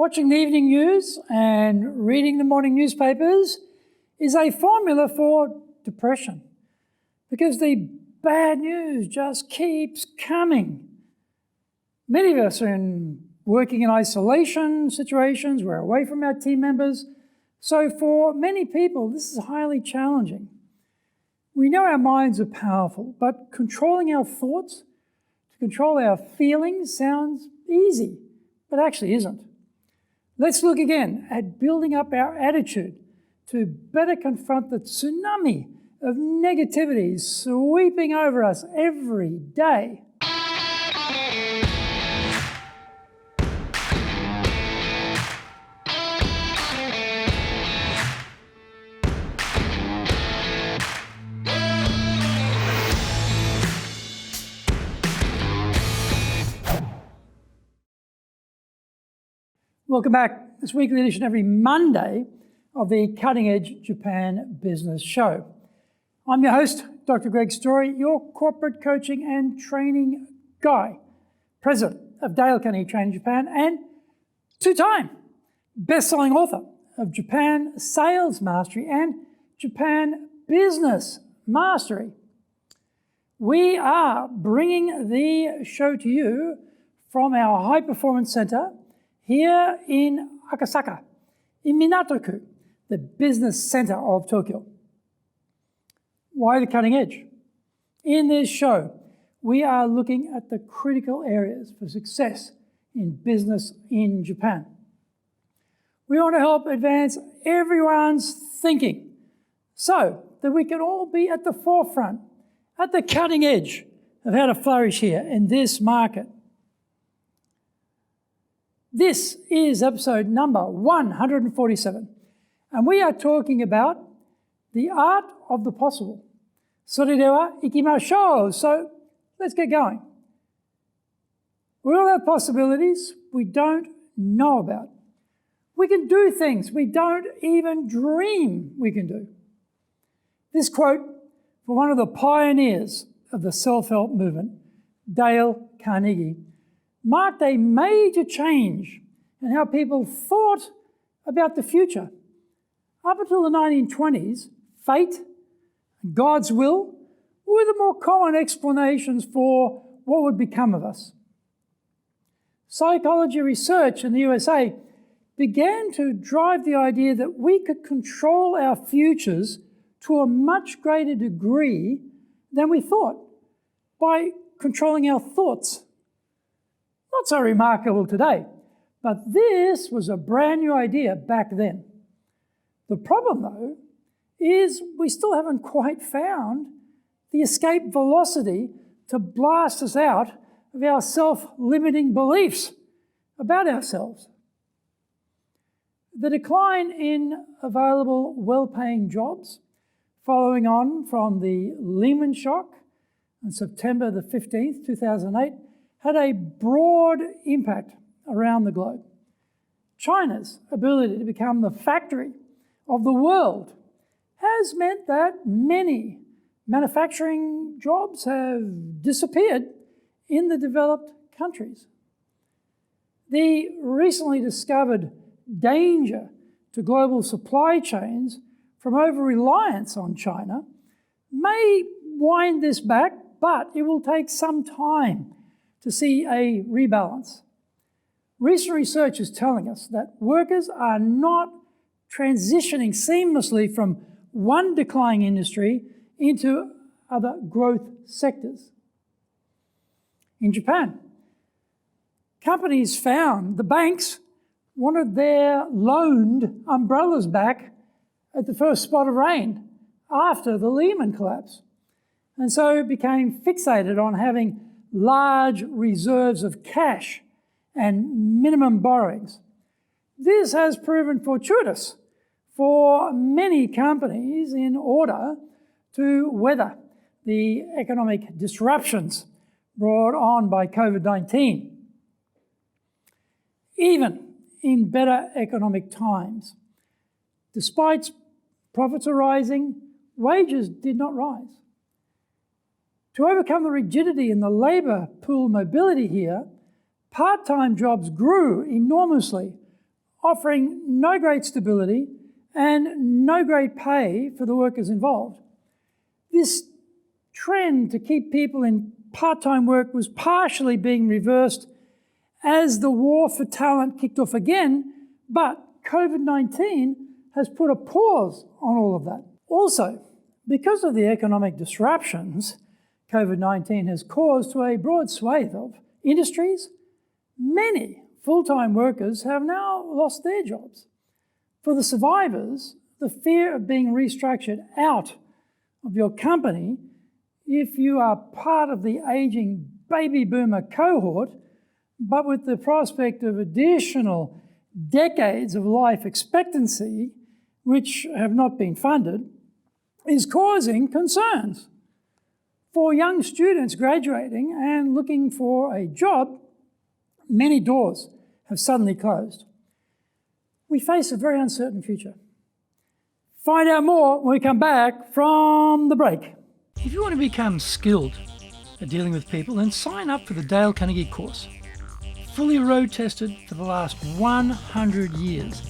Watching the evening news and reading the morning newspapers is a formula for depression because the bad news just keeps coming. Many of us are working in isolation situations, we're away from our team members, so for many people this is highly challenging. We know our minds are powerful, but controlling our thoughts, to control our feelings sounds easy, but actually isn't. Let's look again at building up our attitude to better confront the tsunami of negativity sweeping over us every day. Welcome back. This weekly edition every Monday of the Cutting Edge Japan Business Show. I'm your host, Dr. Greg Story, your corporate coaching and training guy, president of Dale Carnegie Training Japan, and two-time best-selling author of Japan Sales Mastery and Japan Business Mastery. We are bringing the show to you from our High Performance Center here in Akasaka, in Minato-ku, the business center of Tokyo. Why the cutting edge? In this show, we are looking at the critical areas for success in business in Japan. We want to help advance everyone's thinking so that we can all be at the forefront, at the cutting edge of how to flourish here in this market. This is episode number 147, and we are talking about the art of the possible. それでは行きましょう. So let's get going. We all have possibilities we don't know about. We can do things we don't even dream we can do. This quote from one of the pioneers of the self-help movement, Dale Carnegie, marked a major change in how people thought about the future. Up until the 1920s, fate, God's will, were the more common explanations for what would become of us. Psychology research in the USA began to drive the idea that we could control our futures to a much greater degree than we thought by controlling our thoughts. Not so remarkable today, but this was a brand new idea back then. The problem, though, is we still haven't quite found the escape velocity to blast us out of our self-limiting beliefs about ourselves. The decline in available well-paying jobs following on from the Lehman Shock on September the 15th, 2008, had a broad impact around the globe. China's ability to become the factory of the world has meant that many manufacturing jobs have disappeared in the developed countries. The recently discovered danger to global supply chains from over-reliance on China may wind this back, but it will take some time to see a rebalance. Recent research is telling us that workers are not transitioning seamlessly from one declining industry into other growth sectors. In Japan, companies found the banks wanted their loaned umbrellas back at the first spot of rain after the Lehman collapse, and so became fixated on having large reserves of cash and minimum borrowings. This has proven fortuitous for many companies in order to weather the economic disruptions brought on by COVID-19. Even in better economic times, despite profits are rising, wages did not rise. To overcome the rigidity in the labour pool mobility here, part-time jobs grew enormously, offering no great stability and no great pay for the workers involved. This trend to keep people in part-time work was partially being reversed as the war for talent kicked off again, but COVID-19 has put a pause on all of that. Also, because of the economic disruptions COVID-19 has caused to a broad swathe of industries, many full-time workers have now lost their jobs. For the survivors, the fear of being restructured out of your company, if you are part of the aging baby boomer cohort, but with the prospect of additional decades of life expectancy, which have not been funded, is causing concerns. For young students graduating and looking for a job, many doors have suddenly closed. We face a very uncertain future. Find out more when we come back from the break. If you want to become skilled at dealing with people, then sign up for the Dale Carnegie course. Fully road tested for the last 100 years.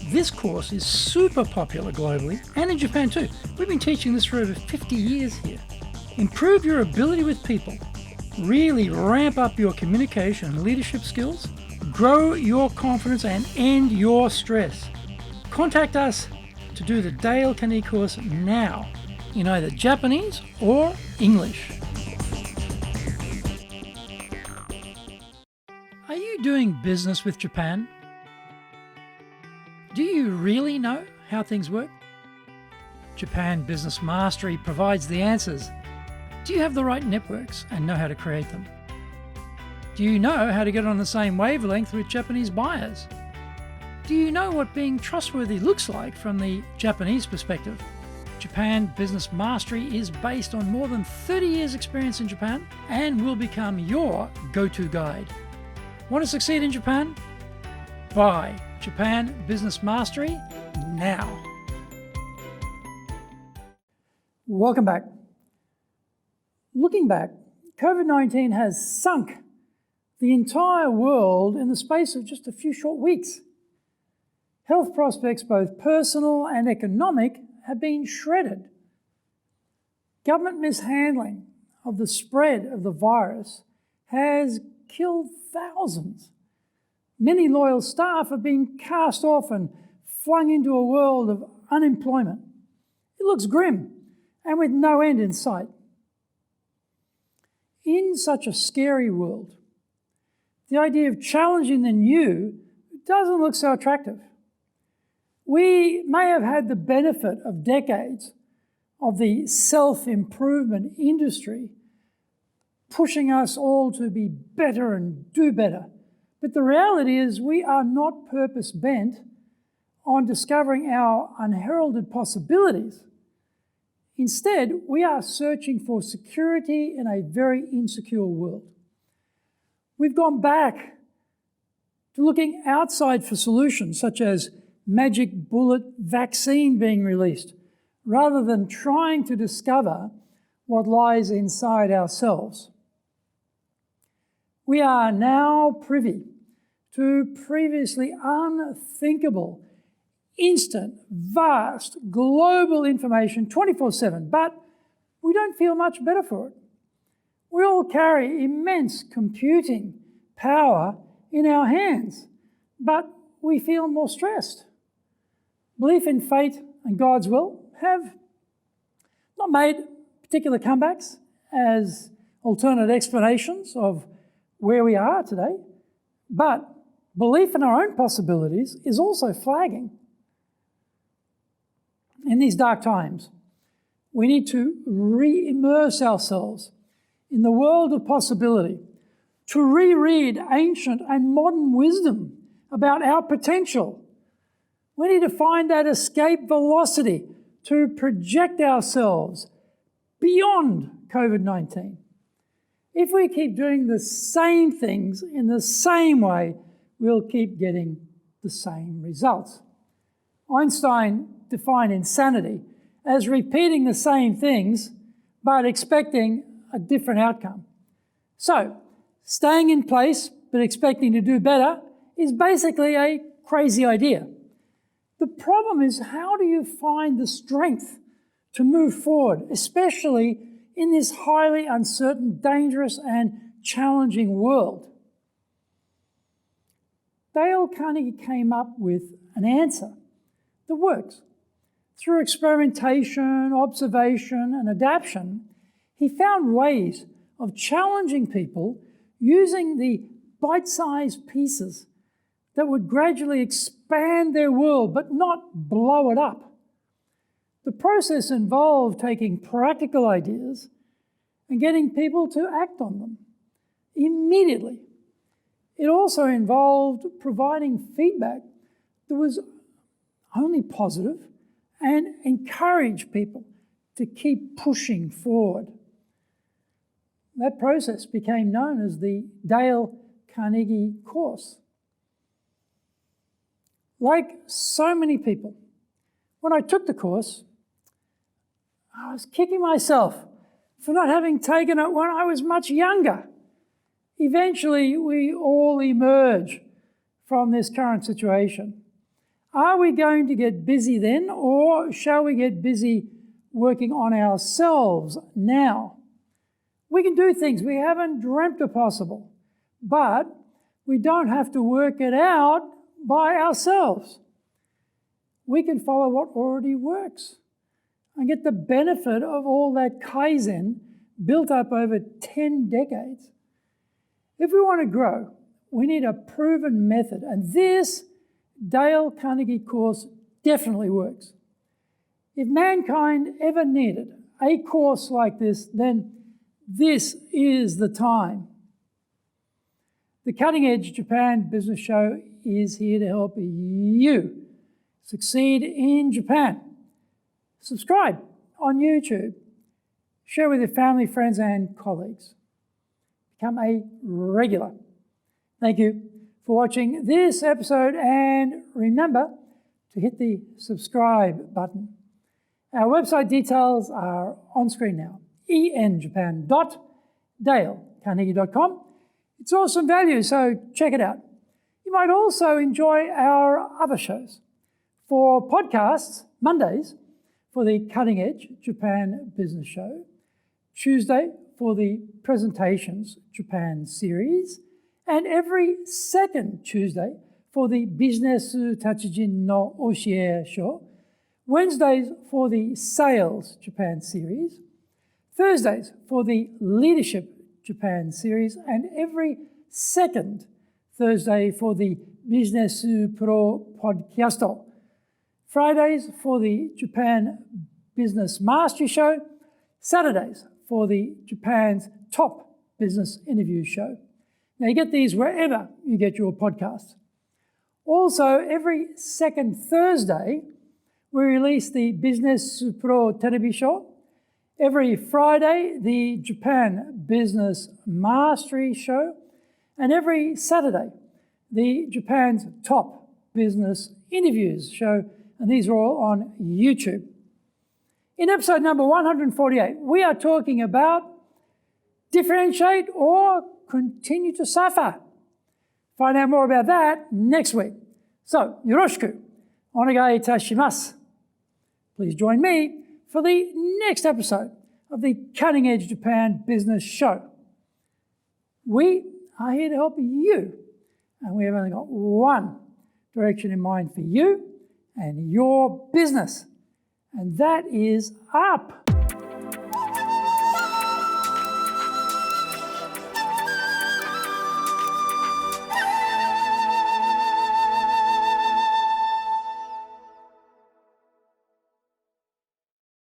This course is super popular globally and in Japan too. We've been teaching this for over 50 years here. Improve your ability with people, really ramp up your communication and leadership skills, grow your confidence and end your stress. Contact us to do the Dale Carnegie course now in either Japanese or English. Are you doing business with Japan? Do you really know how things work? Japan Business Mastery provides the answers. Do you have the right networks and know how to create them? Do you know how to get on the same wavelength with Japanese buyers? Do you know what being trustworthy looks like from the Japanese perspective? Japan Business Mastery is based on more than 30 years' experience in Japan and will become your go-to guide. Want to succeed in Japan? Buy Japan Business Mastery now. Welcome back. Looking back, COVID-19 has sunk the entire world in the space of just a few short weeks. Health prospects, both personal and economic, have been shredded. Government mishandling of the spread of the virus has killed thousands. Many loyal staff have been cast off and flung into a world of unemployment. It looks grim and with no end in sight. In such a scary world, the idea of challenging the new doesn't look so attractive. We may have had the benefit of decades of the self-improvement industry pushing us all to be better and do better. But the reality is we are not purpose-bent on discovering our unheralded possibilities. Instead, we are searching for security in a very insecure world. We've gone back to looking outside for solutions such as magic bullet vaccine being released, rather than trying to discover what lies inside ourselves. We are now privy to previously unthinkable, instant, vast, global information 24/7, but we don't feel much better for it. We all carry immense computing power in our hands, but we feel more stressed. Belief in fate and God's will have not made particular comebacks as alternate explanations of where we are today, but belief in our own possibilities is also flagging. In these dark times, we need to re-immerse ourselves in the world of possibility, to reread ancient and modern wisdom about our potential. We need to find that escape velocity to project ourselves beyond COVID-19. If we keep doing the same things in the same way, we'll keep getting the same results. Einstein defined insanity as repeating the same things but expecting a different outcome. So, staying in place but expecting to do better is basically a crazy idea. The problem is, how do you find the strength to move forward, especially in this highly uncertain, dangerous, and challenging world? Dale Carnegie came up with an answer that works. Through experimentation, observation, and adaptation, he found ways of challenging people using the bite-sized pieces that would gradually expand their world but not blow it up. The process involved taking practical ideas and getting people to act on them immediately. It also involved providing feedback that was only positive and encourage people to keep pushing forward. That process became known as the Dale Carnegie course. Like so many people, when I took the course, I was kicking myself for not having taken it when I was much younger. Eventually, we all emerge from this current situation. Are we going to get busy then, or shall we get busy working on ourselves now? We can do things we haven't dreamt are possible, but we don't have to work it out by ourselves. We can follow what already works and get the benefit of all that Kaizen built up over 10 decades. If we want to grow, we need a proven method, and this Dale Carnegie course definitely works. If mankind ever needed a course like this, then this is the time. The Cutting Edge Japan Business Show is here to help you succeed in Japan. Subscribe on YouTube. Share with your family, friends, and colleagues. Become a regular. Thank you for watching this episode, and remember to hit the subscribe button. Our website details are on screen now. enjapan.dalecarnegie.com. It's awesome value, so check it out. You might also enjoy our other shows. For podcasts, Mondays for the Cutting Edge Japan Business Show, Tuesday for the Presentations Japan series, and every second Tuesday for the Business Tachijin no Oshie Show, Wednesdays for the Sales Japan series, Thursdays for the Leadership Japan series, and every second Thursday for the Business Pro Podcast. Fridays for the Japan Business Mastery Show, Saturdays for the Japan's Top Business Interview Show. Now, you get these wherever you get your podcasts. Also, every second Thursday, we release the Business Pro Television Show. Every Friday, the Japan Business Mastery Show. And every Saturday, the Japan's Top Business Interviews Show. And these are all on YouTube. In episode number 148, we are talking about differentiate or continue to suffer. Find out more about that next week. So, yoroshiku onegai itashimasu. Please join me for the next episode of the Cutting Edge Japan Business Show. We are here to help you, and we have only got one direction in mind for you and your business, and that is up.